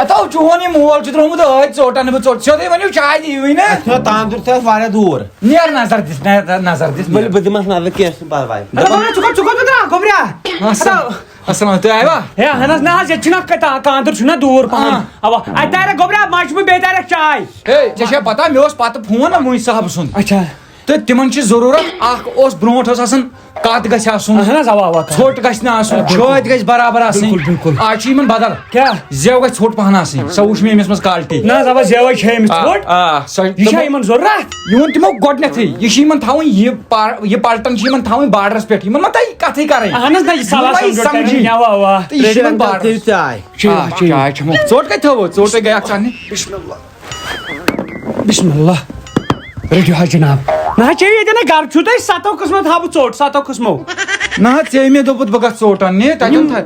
اتو چون یہ مول چھ ترومت ٲدۍ ژوٚٹن بہٕ ژوٚٹ سیوٚدُے ؤنِو چاے دِیِوٕے نا تاندُر تہِ ٲس واریاہ دوٗر نیر نظر دِس نظر دِس ؤلِو بہٕ دِمس نظر کینٛہہ چھُنہٕ پرواے السلام تُہۍ آیوا ہے اہن حظ نہ حظ ییٚتہِ چھُنہ کاندُر چھُنہ دوٗر پہن اوا اَتہِ دارٮ۪کھ گوٚبرا ماجہِ بہٕ بیٚیہِ دارٮ۪کھ چاے ہے ژےٚ چھےٚ پتہ مےٚ اوس پتہٕ فون نا مُنٛجۍ صاحب سُنٛد اچھا تہٕ تِمن چھِ ضروٗرت اکھ اوس برونٛٹھ اوس آسان کَت گژھِ آسُن اہن حظ اوا اوا ژھوٚٹ گژھِ نہٕ آسُن چھٲتۍ گژھِ برابر آسٕنۍ بالکل آز چھِ یِمن بدل کیٛاہ زٮ۪و گژھِ ژھوٚٹ پہن آسٕنۍ سۄ وٕچھ مےٚ أمِس منٛز کالٹی نہ حظ اوا زیوے چھِ أمِس ژھوٚٹ سۄ یہِ چھا یِمن ضروٗرت یہِ ووٚن تِمو گۄڈٕنیتھٕے یہِ چھِ یِمن تھاوٕنۍ یہِ پلٹن چھِ یِمن تھاوٕنۍ بارڈرس پٮ۪ٹھ یِمن ما تۄہہِ کتھٕے کرٕنۍ اہن حظ نہ یہِ سوال سمجھی اوا اوا تہٕ یہِ چھِ یِمن بارڈر چاے چاے چمو ژوٚٹ کتہِ تھٲوو ژوٚٹ گٔیاکھ ژاننہِ بسم اللہ رٔٹِو حظ جناب نہ حظ چیٚیِو ییٚتٮ۪ن گرٕ چھُو تۄہہِ 7 قٕسمو تھاو بہٕ ژوٚٹ 7 قٕسمو نہ حظ ژےٚ مےٚ دوٚپُت بہٕ گژھٕ ژوٚٹ اننہِ تتٮ۪ن تھا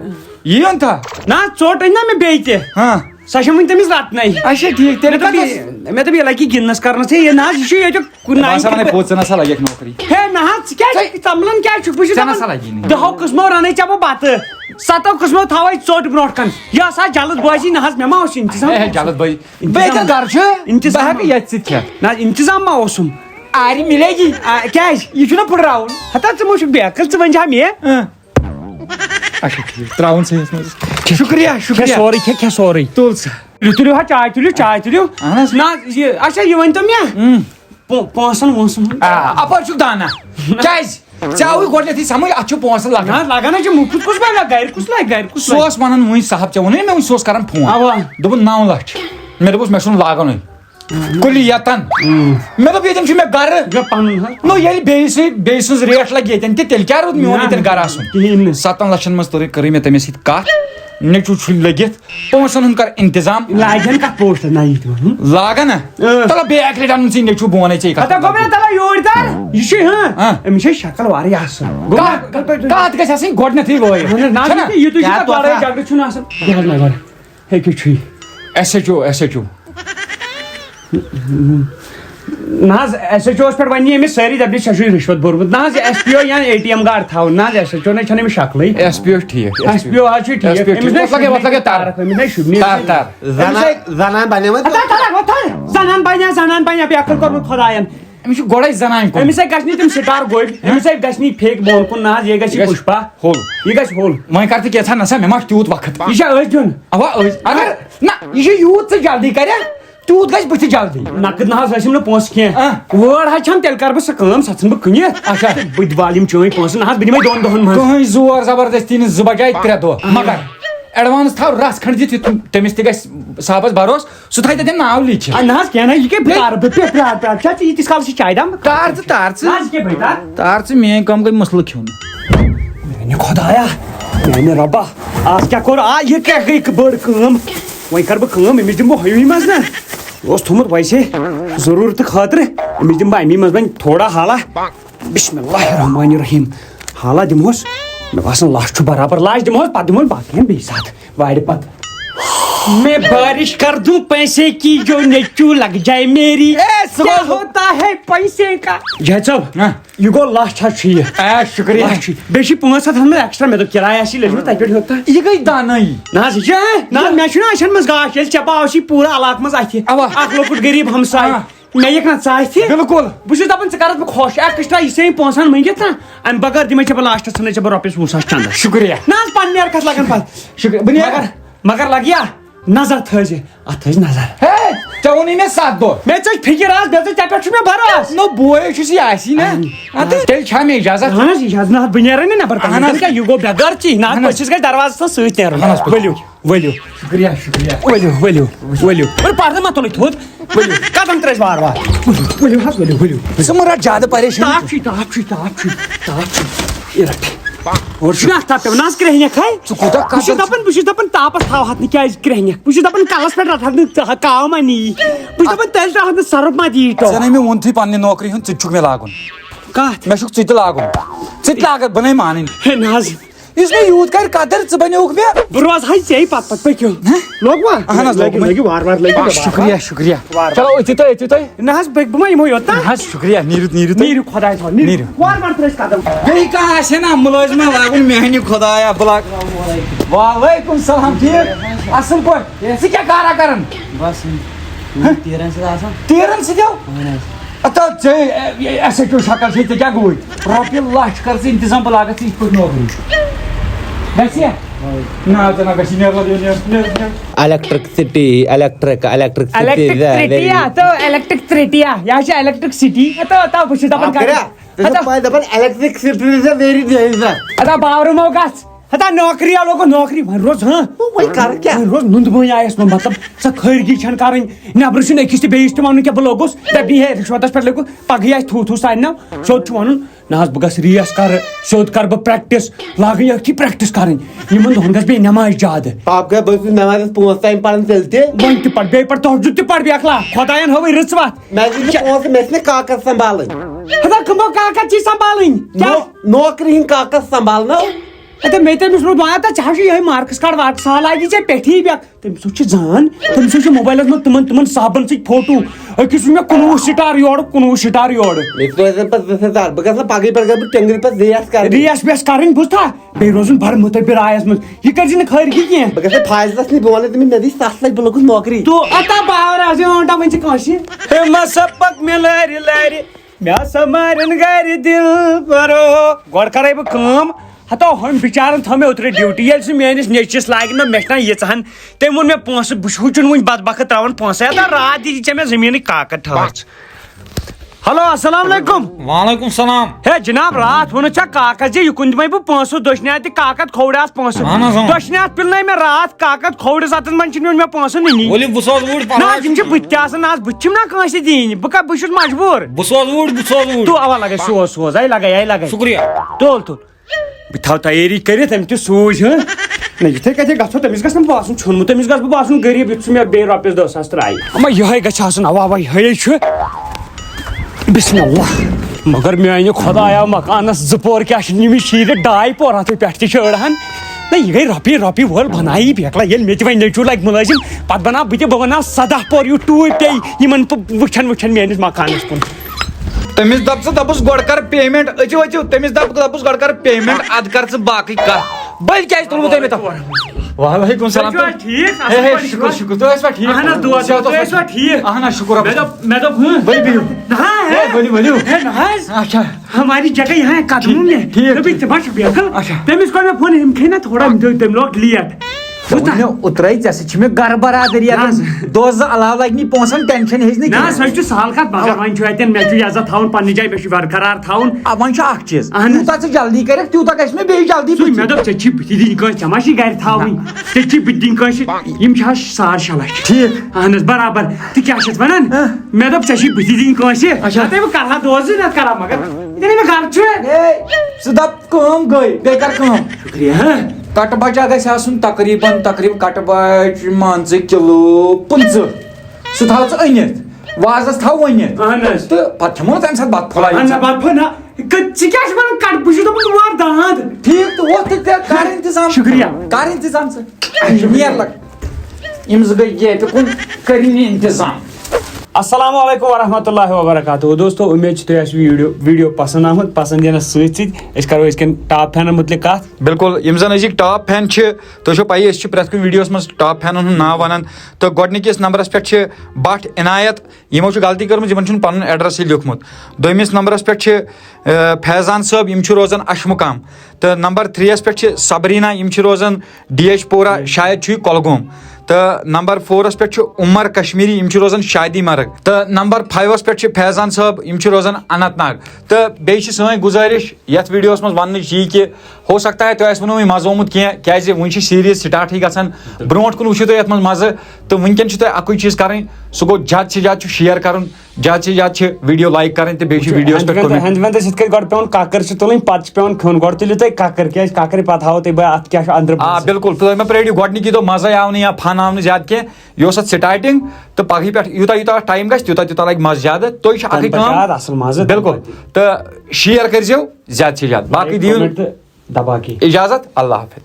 یِیَن تھا نہ ژوٚٹ أنۍ نہ مےٚ بیٚیہِ تہِ ہاں سۄ چھےٚ وٕنہِ تٔمِس رٹنَے اچھا ٹھیٖک تیٚلہِ مےٚ دوٚپ یہِ لگہِ گِنٛدنس کرنس ہے نہ حظ یہِ چھُ ییٚتیُک پوٚژھ نسا لگیکھ نوکری ہے نہ حظ ژٕ کیٛازِ ژملان کیٛازِ چھُکھ بہٕ چھُس ژےٚ نسا لگی نہٕ 10 قٕسمو رَنَے ژےٚ بہٕ بتہٕ 7 قٕسمو تھاوَے ژوٚٹ برونٛٹھ کَن یہِ ٲس آز جلد بٲزی نہ حظ مےٚ ما اوس انتظام جلد بھائی بیٚیہِ کیٛاہ گرٕ چھُ بہٕ ہٮ۪کہٕ ییٚتہِ سۭتۍ کھٮ۪تھ نہ انتظام ما اوسُم آرِ مِلے گی کیٛازِ یہِ چھُنہ پھٕٹراوُن ہتا ژٕ ما چھُکھ بیکٕل ژٕ ؤنۍ زِ مےٚ اچھا ٹھیٖک تراوُن صحیح منٛز شُکریہ کھےٚ شُکریہ سورُے کھےٚ سورُے تُل سا تُلِو حظ چاے تُلِو اہن حظ نہ یہِ اچھا یہِ ؤنۍتو مےٚ پونٛسن وونٛسن اپٲرۍ چھُکھ دانا کیٛازِ ژےٚ آوُے گۄڈٕنیتھٕے سمجھ اتھ چھُ پونٛسہٕ نہ لگان حظ لگان حظ چھِ مُفت کُس بنہِ گرِ کُس لگہِ سُہ اوس ونان وُنۍ صاحب ژےٚ ووٚنُے مےٚ وُنۍ سُہ اوس کران فون اوا دوٚپُن 9 لچھ مےٚ دوٚپُس مےٚ چھُنہٕ لاگنُے کُلیتن مےٚ دوٚپ ییٚتٮ۪ن چھُ مےٚ گرٕ پنُن حظ نو ییٚلہِ بیٚیہِ سٕنٛز ریٹ لگہِ ییٚتٮ۪ن تہِ تیٚلہِ کیٛاہ روٗد میون ییٚتٮ۪ن گرٕ آسُن کِہیٖنۍ نہٕ 7 لچھن منٛز کٔرٕے مےٚ تٔمِس سۭتۍ کتھ نیٚچوٗ چھُ لٔگِتھ پونٛسن ہُنٛد کر انتظام لاگن کتھ پوسٹر نہ یہِ تہِ لاگن نا تلہٕ بیٚیہِ اکہِ لٹہِ اَنُن ژٕ نیٚچوٗ بہٕ وَنَے ژےٚ ہتا گوٚو مےٚ تَلے یوٗرۍ تر یہِ چھُ أمِس چھےٚ شکل واریاہ اصٕل کتھ گژھِ آسٕنۍ گۄڈٕنیتھٕے وٲیِتھ یِتُے چھُ تتھ لڑٲے جگڑٕ چھُنہٕ آسان یہِ حظ نہ گۄڈٕ ہیٚکہِ چھُے ایس ایچ او نہ حظ ایس ایچ اوس پٮ۪ٹھ وَنہِ أمِس سٲری دَپہِ ژےٚ چھُے رِشوت بوٚرمُت نہ حظ ایس پی او یا اے ٹی ایم کارڈ تھاوُن نہ حظ ایس ایچ او نَے چھَنہٕ أمِس شکلٕے ایس پی او ٹھیٖک ایس پی او حظ چھُ ٹھیٖک أمِس نَے تار شُبنہِ زنان بنیمٕژ زنان بَنہِ بیکٕل کوٚرمُت خۄداین أمِس چھُ گۄڈے زنانہِ کُن أمِس ہے گژھِ نہٕ تِم سٹار گوٚبۍ أمِس ہے گژھِ نہٕ پھیٚکۍ بۄن کُن نہ حظ یہِ گژھِ پُشپا ہوٚل یہِ گژھِ ہوٚل وۄنۍ کر ژٕ کینٛژھا نسا مےٚ ما چھُ تیوٗت وقت یہِ چھا أسۍ دیُن اوا اگر نہ یہِ چھُ یوٗت ژٕ جلدی کریا تیوٗت گژھِ بٕتھِ جلدی نقد نہ حظ ٲسِم نہٕ پونٛسہٕ کینٛہہ وٲر حظ چھَم تیٚلہِ کرٕ بہٕ سۄ کٲم سۄ ژھٕنہٕ بہٕ کٕنِتھ اچھا بہٕ تہِ والہٕ یِم چٲنۍ پونٛسہٕ نہ حظ بہٕ دِمے 2 دۄہن منٛز کٕہٕنۍ زور زبردستی نہٕ 2 بجاے 3 دۄہ مگر ایڈوانس تھاو رژھ کھنڈ دِتھ تٔمِس تہِ گژھِ صاحبس بروس سُہ تھایہِ تتٮ۪ن ناو لیٖکھِتھ نہ حظ کینٛہہ نہ یہِ کیٛاہ پیار بہٕ پیار چھا ژٕ ییٖتِس کالس یہِ چاے دام تار ژٕ میٲنۍ کٲم گٔے مسلہٕ کھیوٚن میانہِ خۄدایا میانہِ رۄبا آز کیٛاہ کوٚر یہِ کیٛاہ گٔے بٔڑ کٲم وۄنۍ کرٕ بہٕ کٲم أمِس دِمہٕ بہٕ ہُمہِ منٛز نا اوس تھوٚمُت ویسے ضروٗرتہٕ خٲطرٕ أمِس دِمہٕ بہٕ امی منٛز وۄنۍ تھوڑا حالا بسم اللہ الرحمن الرحیم حالا دِمہوس مےٚ باسان لچھ چھُ برابر لچھ دِمہوس پتہٕ دِمہوس باقین بیٚیہِ ساتہٕ وارِ پتہٕ میں بارش کر دوں پیسے کی جو نیچو لگ جائے میری کیا ہوتا ہے پیسے کا جہاز صٲب یہِ گوٚو لچھ حظ چھُ یہِ شُکریہ بیٚیہِ چھِ 500 ہن ایکسٹرا مےٚ دوٚپ کِراے آسی لٔجمٕژ تتہِ پٮ۪ٹھ ہیوٚت تہٕ یہِ گٔے دانٲیی نہ حظ یہِ چھُ نہ مےٚ چھُنہ اَچھن منٛز گاش ییٚلہِ ژےٚ باوسی پوٗرٕ علاقہٕ منٛز اَتھِ اکھ لۄکُٹ غریٖب ہمساے مےٚ یِکھ نہ ژٕ اَتھِ بِلکُل بہٕ چھُس دپان ژٕ کرکھ بہٕ خۄش ایکسٹرا یہِ ژےٚ 500 منٛگِتھ نا امہِ بغٲر دِمے ژےٚ بہٕ لاسٹس ژھٕنَے ژےٚ بہٕ رۄپیس 20,000 چندس شُکریہ نہ حظ پننہِ کتھ لگان پتہٕ شُکریہ بہٕ نیرٕ مگر لگیا نظر تھٲیزِ اتھ تھٲیزِ نظر ہے ژےٚ ووٚنُے مےٚ 7 دۄہ مےٚ ژٔج فِکر آز مےٚ ژےٚ پٮ۪ٹھ چھُ مےٚ بروسہٕ نو بوے چھُس یہِ آسی نا تیٚلہِ چھا مےٚ اِجازت اہن حظ یہِ حظ نہ حظ بہٕ نیرے نہٕ نٮ۪بر یہِ گوٚو بے غٲرتی نہ حظ پٔژھِس گژھِ دروازس سۭتۍ نیرُن ؤلِو شُکریہ ؤلِو پردٕ ما تُلٕے تھوٚد ؤلِو قدم ترٲیزِ وارٕ وارٕ ؤلِو حظ ؤلِو ژٕ مہٕ رٹ زیادٕ پریشٲنی تاپھ چھُے یہِ رٹھ اور چھُنہ اَتھ تاپھ پٮ۪وان نہ حظ کرٛہنٮ۪کھ ہے ژٕ کوٗتاہ بہٕ چھُس دپان تاپس تھاوہَتھ نہٕ کیازِ کرٛہنٮ۪کھ بہٕ چھُس دپان کلس پٮ۪ٹھ رٹہَتھ نہٕ کاو ما نی بہٕ چھُس دپان تیٚلہِ ترٛاوہَتھ نہٕ سرف ما دی ژےٚ نَے مےٚ ووٚنتھٕے پننہِ نوکری ہُنٛد ژٕ تہِ چھُکھ مےٚ لاگُن کتھ مےٚ چھُکھ ژٕ تہِ لاگُن ژٕ تہِ لاگکھ بہٕ نَے مانٕنۍ ہے نہ حظ اس میں یوت کر قدر ژٕ بنیوکھ مےٚ بہٕ روزٕ ہاے ژےٚ پتہٕ پتہٕ پٔکِو لوگوا اہن حظ لٔگِو وار وار لٔگِو شُکریہ شُکریہ چلو أژِو تُہۍ نہ حظ بہٕ ما یِمو یوٚت نہ حظ شُکریہ نیٖرِو تُہۍ نیٖرِو خۄداے تھاو نیٖرِو وار وار ترٛٲیِو قدم بیٚیہِ کانٛہہ آسہِ نا مُلٲزِمہ لاگُن میٛانہِ خۄدایا بہٕ لاگہٕ وعلیکُم سلام ٹھیٖک اَصٕل پٲٹھۍ ژٕ کیٛاہ کارا کران تیٖرن سۭتۍ اَتا ژےٚ اَسہِ کیٛاہ شکل چھے ژےٚ کیٛاہ گوٚوُے رۄپیہِ لچھ کر ژٕ انتظام بہٕ لاگَتھ ژٕ یِتھ پٲٹھۍ نوکری گژھِ نہ ژٕ نہ گژھی نیرٕ الیکٹرکسٹی الیکٹرک الیکٹرک تو الیکٹرک ترٛیٹیا یہِ حظ چھِ الیکٹرک سٹی تا بہٕ چھُس دپان الیکٹرک ویری ڈینجرس ادا باورمو گژھ ہتا نوکری لوگو نوکری وۄنۍ روز وۄنۍ روز نُند بٲنۍ آیس نہٕ مطلب ژٕ خٲرگی چھنہٕ کرٕنۍ نیبرٕ چھُنہٕ أکِس تہِ بیٚیِس تہِ وَنُن کینٛہہ بہٕ لوٚگُس دَپ بیٚیہِ ہے رِشوتس پٮ۪ٹھ لوٚگُس پگہٕے آسہِ تھوٗ سانہِ سیوٚد چھُ وَنُن نہ حظ بہٕ گژھٕ ریس کرٕ سیوٚد کرٕ بہٕ پریکٹِس لاگٕنۍ أتھی پریکٹِس کرٕنۍ یِمن دۄہن گژھِ بیٚیہِ نٮ۪ماز زیادٕ آپ کا بہٕ چھُس نٮ۪مازس 5 ٹایم پران تیٚلہِ تہِ وۄنۍ تہِ پَر بیٚیہِ پَر تہجُد تہِ پَر بیکلا خۄداین ہٲوٕے رٕژ وَتھ مےٚ چھِ پونٛسہٕ مےٚ چھِ کاکد سمبالٕنۍ ہتا کٕمو کاکد چھِ سمبالٕنۍ نوکری ہٕنٛدۍ کاکد سمبالنو اَتہِ مےٚ تٔمِس روٗد وَنان تہٕ ژےٚ حظ چھُ یِہوٚے مارکٕس کارڈ وارکٕس سہل لاگی ژےٚ پٮ۪ٹھی بیکھ تٔمِس حظ چھِ زان تٔمِس حظ چھِ موبایلَس منٛز تِمن صابن سۭتۍ فوٹو أکِس وُچھ مےٚ 19 سٹار یورٕ 19 سٹار یورٕ مےٚ چھِ روزان پتہٕ 20,000 بہٕ گژھٕ پگہٕے پٮ۪ٹھ گژھٕ بہٕ ٹٮ۪نٛگرِ پتہٕ ریس کرٕنۍ ریس ویس کرٕنۍ بوٗزتھا بیٚیہِ روزُن بڑٕ مُتبِر آیس منٛز یہِ کٔرزِ نہٕ خٲرگی کینٛہہ بہٕ گژھٕ فٲصلس نِش بہٕ وَنہٕ تٔمِس مےٚ دِ 7 لچھ بہٕ لوٚگُس نوکری تو اتا باور آسہِ وۄنۍ ؤنۍ ژٕ کٲنٛسہِ ہے مسا پک مےٚ لارِ لارِ مےٚ ہسا مارن گرِ دِل برو گۄڈٕ کرے بہٕ کٲم ہتا ہُمۍ بِچارن تھٲو مےٚ اوترٕ ڈیوٹی ییٚلہِ سُہ میٲنِس نیٚچوِس لاگہِ نہ مےٚ چھِ نہ ییٖژہن تٔمۍ ووٚن مےٚ پونٛسہٕ بہٕ چھُچُن وُنہِ بدبخت تراوان پونٛسہٕ ہتا راتھ دِتی ژےٚ مےٚ زٔمیٖنٕکۍ کاکد تھٲوٕژ ہلو السلام علیکم وعلیکم سلام ہے جناب راتھ ووٚنُتھ ژےٚ کاکد زِ یہِ کُن دِمے بہٕ پونٛسہٕ دٔچھنہِ اَتھِ تہِ کاکد کھووٕریاس پونٛسہٕ دٔچھنہِ اَتھ پِلنٲے مےٚ راتھ کاکد کھووٕرِس اَتھس منٛز چھِ نیوٗن مےٚ پونٛسہٕ نِنی ؤلِو بہٕ سوزٕ اوٗرۍ نہ حظ یِم چھِ بٕتھِ تہِ آسان آز بٕتھِ چھِم نا کٲنٛسہِ دِنۍ بہٕ چھُس مجبوٗر بہٕ سوزٕ اوٗرۍ تو اوا لگے سوز لگے شُکریہ تُل بہٕ تھاو تیٲری کٔرِتھ أمۍ تہِ سوٗزۍ نہ یِتھٕے کٔنۍ گژھو تٔمِس گژھِ نہٕ باسُن ژھیوٚنمُت تٔمِس گژھِ بہٕ باسُن غریٖب یُتھ سُہ مےٚ بیٚیہِ رۄپیَس 10,000 ترٛایہِ اما یِہوٚے گژھِ آسُن اوا یِہوٚے چھُ بسم اللہ مگر میانہِ خۄدایا مکانس 2 پور کیٛاہ چھِ نِمٕتۍ شیٖرِتھ 2 پور اَتھ پٮ۪ٹھ تہِ چھِ أڑہن نہ یہِ گٔے رۄپیہِ وول بنایی بیکلا ییٚلہِ مےٚ تہِ وۄنۍ نیٚچوٗ لگہِ مُلٲزِم پتہٕ بناو بہٕ تہِ بہٕ بناو 17 پور یوٗت ٹوٗرۍ پیٚیہِ یِمن وٕچھن میٲنِس مکانس کُن تٔمِس دپ ژٕ دپُس گۄڈٕ کر پیمنٹ أژِو تٔمِس دپُس گۄڈٕ کر پیمنٹ اَدٕ کر ژٕ باقٕے کتھ بٔلۍ کیازِ تُلوٕ تۄہہِ مےٚ تپھ وعلیکم سلام شُکر شُکر تُہۍ ٲسوا ٹھیٖک اہن حظ دُعا تُہۍ ٲسوا ٹھیٖک اہن حظ شُکر مےٚ دوٚپ ؤلِو اچھا ہماری جگہ یہاں قدموں میں ٹھیک ژٕ ما چھُکھ بیکھل تٔمِس کوٚر مےٚ فون أمۍ کھے نا تھوڑا تٔمۍ لوگ لیٹ اوترے ژےٚ سۭتۍ چھِ مےٚ گرٕ برادری دۄہ 2 علاوٕ لگہِ نہٕ پونٛسن ٹینشن ہیٚچ نہٕ نہ سۄ چھُ سہل کتھ مگر وۄنۍ چھُ اَتٮ۪ن مےٚ چھُ عزت تھاوُن پننہِ جایہِ مےٚ چھُ برقرار تھاوُن وۄنۍ چھُ اکھ چیٖز یوٗتاہ ژٕ جلدی کٔرِکھ تیوٗتاہ گژھِ مےٚ بیٚیہِ جلدی مےٚ دوٚپ ژےٚ چھی بٕتھِ دِنۍ کٲنٛسہِ ژےٚ ما چھی گرِ تھاوٕنۍ ژےٚ چھی بٕتھِ دِنۍ کٲنٛسہِ یِم چھِ حظ 6.5 لچھ ٹھیٖک اہن حظ برابر تہٕ کیٛاہ چھِ اتھ ونان مےٚ دوٚپ ژےٚ چھی بٕتھِ دِنۍ کٲنٛسہِ نتہٕ بہٕ کرٕ ہا 2 نتہٕ کرٕ ہا مگر ییٚلہِ مےٚ گرٕ چھُ ژٕ دپ کٲم گٔے بیٚیہِ کر کٲم شُکریہ کٹہٕ بچا گژھِ آسُن تقریٖباً کٹہٕ بچ مان ژٕ کِلوٗ 15 سُہ تھاو ژٕ أنِتھ وازس تھاو ؤنِتھ اہن حظ تہٕ پتہٕ کھٮ۪مو تمہِ ساتہٕ بتہٕ پھوٚلہ بتہٕ پھوٚل نہ ژٕ کیٛاہ چھُکھ ونان کٹ بہٕ چھُس دپان وار داند ٹھیٖک تہٕ وۄتھ تہِ کر انتظام شُکریہ کر انتظام ژٕ نیر لگ یِم 2 گٔے ییٚتہِ کُن کٔرِنۍ انتظام السلام علیکم ورحمۃ اللہ وبرکاتہ دوستو امید چھِ تۄہہِ آسہِ ویٖڈیو پسنٛد آمُت پسنٛد یِنس سۭتۍ أسۍ کرو أزکٮ۪ن ٹاپ فینن مُتعلق کتھ بالکل یِم زن أزِکۍ ٹاپ فین چھِ تۄہہِ چھو پَیی أسۍ چھِ پرٛٮ۪تھ کُنہِ ویٖڈیوس منٛز ٹاپ فینن ہُنٛد ناو ونان تہٕ گۄڈٕنِکِس نمبرس پٮ۪ٹھ چھِ بٹ عنایت یِمو چھِ غلطی کٔرمٕژ یِمن چھُنہٕ پنُن ایڈرسٕے لیوٗکھمُت دوٚیمِس نمبرس پٮ۪ٹھ چھِ فیضان صٲب یِم چھِ روزان اشمُقام تہٕ نمبر 3 یس پٮ۪ٹھ چھِ صبریٖنا یِم چھِ روزان DH پورہ شاید چھُ یہِ کۄلگوم تہٕ نمبر 4 پٮ۪ٹھ چھُ عمر کشمیٖری یِم چھِ روزان شادی مرگ تہٕ نمبر 5 پٮ۪ٹھ چھِ فیضان صٲب یِم چھِ روزان اننت ناگ تہٕ بیٚیہِ چھِ سٲنۍ گُزٲرِش یتھ ویٖڈیوس منٛز وننٕچ یی کہِ ہو سکتا ہے تۄہہِ آسوٕ نہٕ وُنہِ مزٕ آمُت کینٛہہ کیازِ وُنہِ چھِ سیٖریٖز سٹاٹٕے گژھان برونٛٹھ کُن وٕچھِو تُہۍ یتھ منٛز مزٕ تہٕ وٕنکیٚن چھُ تۄہہِ اکُے چیٖز کرٕنۍ سُہ گوٚو زیادٕ سے زیادٕ چھُ شیر کرُن زیادٕ سے زیادٕ چھِ ویٖڈیو لایک کرٕنۍ تہٕ بیٚیہِ چھِ ویٖڈیوس پٮ۪ٹھ ہٮ۪نٛدِ وٮ۪نٛدَس یِتھ کٔنۍ گۄڈٕ پیٚوان کَکٕر چھِ تُلٕنۍ پَتہٕ چھِ پیٚوان کھیوٚن گۄڈٕ تُلِو تُہۍ کَکٕر کیازِ کَکرِ پَتہٕ ہاوو تۄہہِ بہٕ اَتھ کیاہ چھُ أنٛدرٕ آ بالکل تُہۍ مےٚ پرٛٲرِو گۄڈٕنِکی دۄہ مزے آو نہٕ یا فن آو نہٕ زیادٕ کینٛہہ یہِ اوس اتھ سٹاٹنگ تہٕ پگہٕے پٮ۪ٹھ یوٗتاہ اَتھ ٹایم گژھِ تیوٗتاہ لگہِ مزٕ زیادٕ تُہۍ چھِ اکٕے کٲم اَصٕل مزٕ بالکل تہٕ شیر کٔرزیٚو زیادٕ سے زیادٕ باقٕے دِیِو دبا کے اجازت اللہ حافظ.